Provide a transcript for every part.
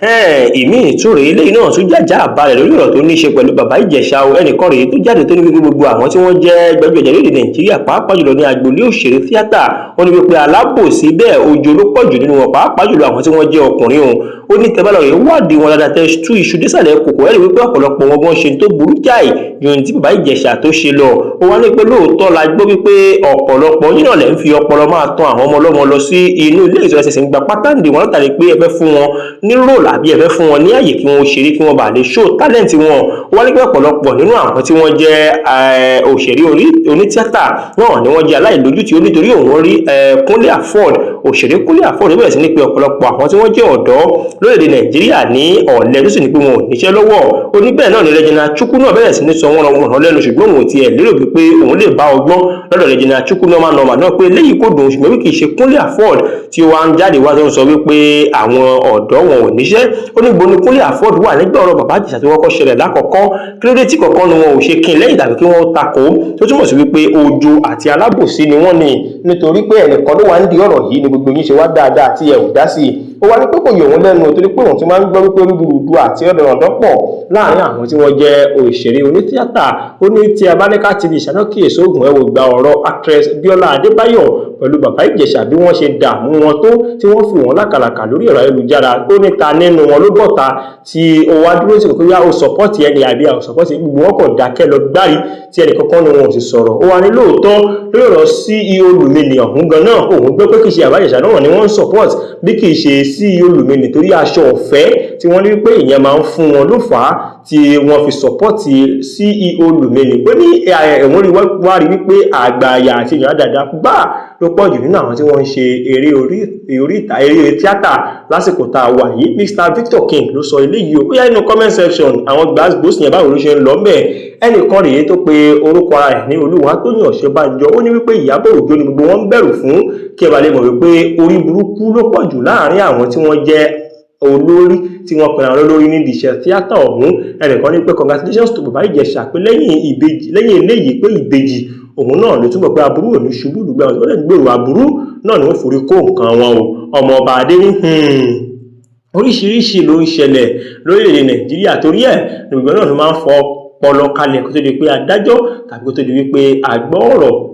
Ìmí ìtúre eléyìí náà tún jàjà balẹ̀ lórí ọ̀rọ̀ tó ní ṣe pẹ̀lú bàbá Ìjẹ̀ṣà o. Ẹnìkan rèé tó jáde tó ní wípé gbogbo àwọn tí wọ́n jẹ́ gbajúgbajà lórílẹ̀-èdè Nàìjíríà pàápàá jùlọ ní agboolé òṣèré tíátà, ó ní wípé alábòsí bẹ́ẹ̀ ojo ló pọ̀ jù nínú wọn pàápàá jùlọ àwọn tí wọ́n jẹ́ ọkùnrin o. Ó ní tẹ́ bá lọ rèé wádìí wọn dáadáa tẹ́ tú iṣu désàlẹ̀ kòkò ẹ̀ rí wípé ọ̀pọ̀lọpọ̀ wọn gan ṣe tó burú jáì ju ohun tí bàbá Ìjẹ̀ṣà tó ṣe lọ. Ó wá ní pé lóòótọ́ la gbọ́ wípé ọ̀pọ̀lọpọ̀ yín náà lẹ́ ń fi ọpọlọ máa tan àwọn ọmọ ọlọ́mọ lọ sí inú ilé ìtura ṣẹ̀ṣẹ̀ ń gba pátánì wọn látàrí pé ẹ fẹ́ fún wọn ní role àbí ẹ fẹ́ fún wọn ní àyè kí wọ́n ṣeré kí wọ́n bá lè show talent wọn. Wọ́n ní pé ọ̀pọ̀lọpọ̀ nínú àwọn tí wọ́n jẹ́ òṣèré onítíátà náà ni wọ́n jẹ́ aláìlójútì ó nítorí òun rí Kúnlé Afọ́d, òṣèré Kúnlé Afọ́d bẹ̀rẹ̀ sí ní pé ọ̀pọ̀lọpọ̀ àwọn tí wọ́n jẹ́ ọ̀dọ́ lórílẹ̀-èdè Nàìjíríà ní ọ̀lẹ tó sì ní pé wọn ò níṣẹ́ lọ́wọ́. Ó ní bẹ́ẹ̀ náà ni Regina Chukwu náà bẹ̀rẹ̀ sí ní sọ wọ́n lẹ́nu ṣùgbọ́n òun ti ẹ̀ lérò wípé òun lè bá ọgbọ́n lọ́dọ̀ Regina Chukwu normal náà pé léyìí kò dùn ṣùgbọ́n kì í ṣe Kúnlé Afọ́d tí ó wá ń jáde wá tó ń sọ wípé àwọn ọ̀dọ́ wọn ò níṣẹ́. Ó ní gbóni Kúnlé Afọ́d wà nígbà ọ̀rọ̀ bàbá Ìjẹ̀ṣà tí wọ́n kọ́ ṣẹlẹ̀ lákọ̀ọ́kọ́ kí ló dé tí kọ̀ọ̀kan ni wọn ò ṣe kí n lẹ́yìn tàbí kí wọ́n takò tó túmọ̀ sí wípé ojo àti alábòsí ni wọ́n ní nítorí pé ẹnìkan ló wà ń di ọ̀rọ̀ yìí ni gbogbo yín ṣe wá dáadáa tí ẹ ò dá sí i. Ó wá ní pé kò yọ òun lẹ́nu torí pé òun ti máa ń gbọ́ wípé rúdurùdu àti ọ̀dọ̀rọ̀dọ̀ pọ̀ láàrin àwọn tí wọ́n jẹ́ òṣèré onítíátà. Ó ní tí a bá ní ká ti di ìṣánákíyèsí oògùn ẹ̀wò gba ọ̀rọ̀ actress Bíọ́lá Adébáyọ̀ pẹ̀lú bàbá Ìjẹ̀ṣà bí wọ́n ṣe dààmú wọn tó tí wọ́n fi wọ́n lákàlàkà lórí ẹ̀rọ ayélujára. Ó ní ta nínú wọn ló bọ̀ta tí ó wá dúró sí pé ó sọpọ́ọ̀tì ẹni àbí àwọn sọpọ́ọ̀tì gbogbo wọn kàn dákẹ́ lọ gbárí tí ẹnì kankan ni wọn ò sì sọ̀rọ̀. Ó wá ní lóòótọ́ lórí ọ̀rọ̀ CEO Lumini ọ̀hún gan náà òun gbé pé kì í ṣe bàbá Ìjẹ̀ṣà náà ni wọ́n ń support bí kì í ṣe CEO Lumini torí aṣọ ọ̀fẹ́ tí wọ́n ní pé ìyẹn máa ń fún wọn ló fà á tí wọ́n fi support CEO Lumini. Ó ní ẹ̀wọ̀n rí wá rí wípé àgbàyà àti ìyàn dáadáa gbà ló pọ̀ jù nínú àwọn tí wọ́n ń ṣe eré tíátà lásìkò tá a wà yìí. Mr Victor King ló sọ eléyìí o. Ó yá nínú comment section àwọn gbàgbós yẹn báwo ló ṣe ń lọ ńbẹ̀. Ẹnìkan rèé tó pe orúkọ ara ẹ̀ ní Olúwatóyìn Ọ̀ṣẹ́bánjọ. Ó ní wípé Ìyábọ̀ Òjó ni gbogbo wọn ń bẹ̀rù fún kí ẹ bá lè mọ̀ wípé orí burúkú ló pọ̀ jù láàrin àwọn tí wọ́n jẹ́ olórí tí wọ́n pẹ̀lú àwọn olórí nídìí iṣẹ́ tíátà ọ̀hún. Ẹnìkan ní pé congratulations to bàbá Ìjẹ̀ṣà pé lẹ́yìn eléyìí pé ìbejì òun náà ló túnbọ̀ pé aburú ò ní ṣubú lùgbà wọn tó lè gbèrò aburú náà ni wọ́n forí kó nǹkan wọn o. Ọmọ ọba adé ní oríṣiríṣi ló ń ṣẹlẹ̀ lórílẹ̀-èdè Nàìjíríà torí ẹ̀ nígbà náà ló máa ń fọ ọpọlọ kalẹ̀ kó tó di pé adájọ́ tàbí kó tó di wípé àgbọ̀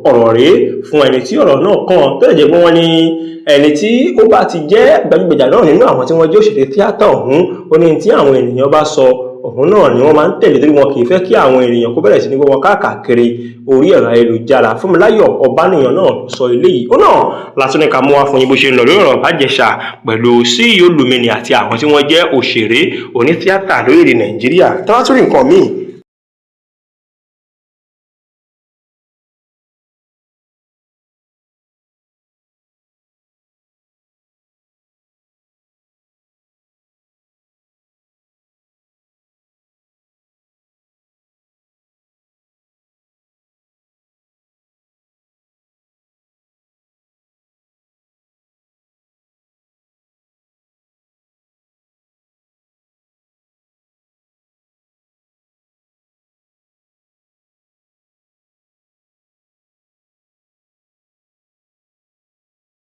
ọ̀rọ̀ rèé fún ẹni tí ọ̀rọ̀ náà kàn tó lè jẹ́ pé wọ́n ní ẹni tí ó bá ti jẹ́ gbajúgbajà náà nínú àwọn tí wọ́n jẹ́ òṣèré tíátà ọ̀hún ó ní tí àwọn ènìyàn bá sọ ọ̀hún náà ni wọ́n máa ń tẹ̀lé torí wọn kì í fẹ́ kí àwọn ènìyàn kó bẹ̀rẹ̀ sí ní gbọ́ wọn káàkiri orí ẹ̀rọ ayélujára. Fúnmiláyọ̀ Ọbánìyàn náà sọ eléyìí. Ó náà látún ní ká mú wá fún yín bó ṣe ń lọ lórí ọ̀rọ̀ bàbá Ìjẹ̀ṣà pẹ̀lú CEO Lumini àti àwọn tí wọ́n jẹ́ òṣèré onítíátà lórílẹ̀-èdè Nàìjíríà. Tí wọ́n tún rí nǹkan míì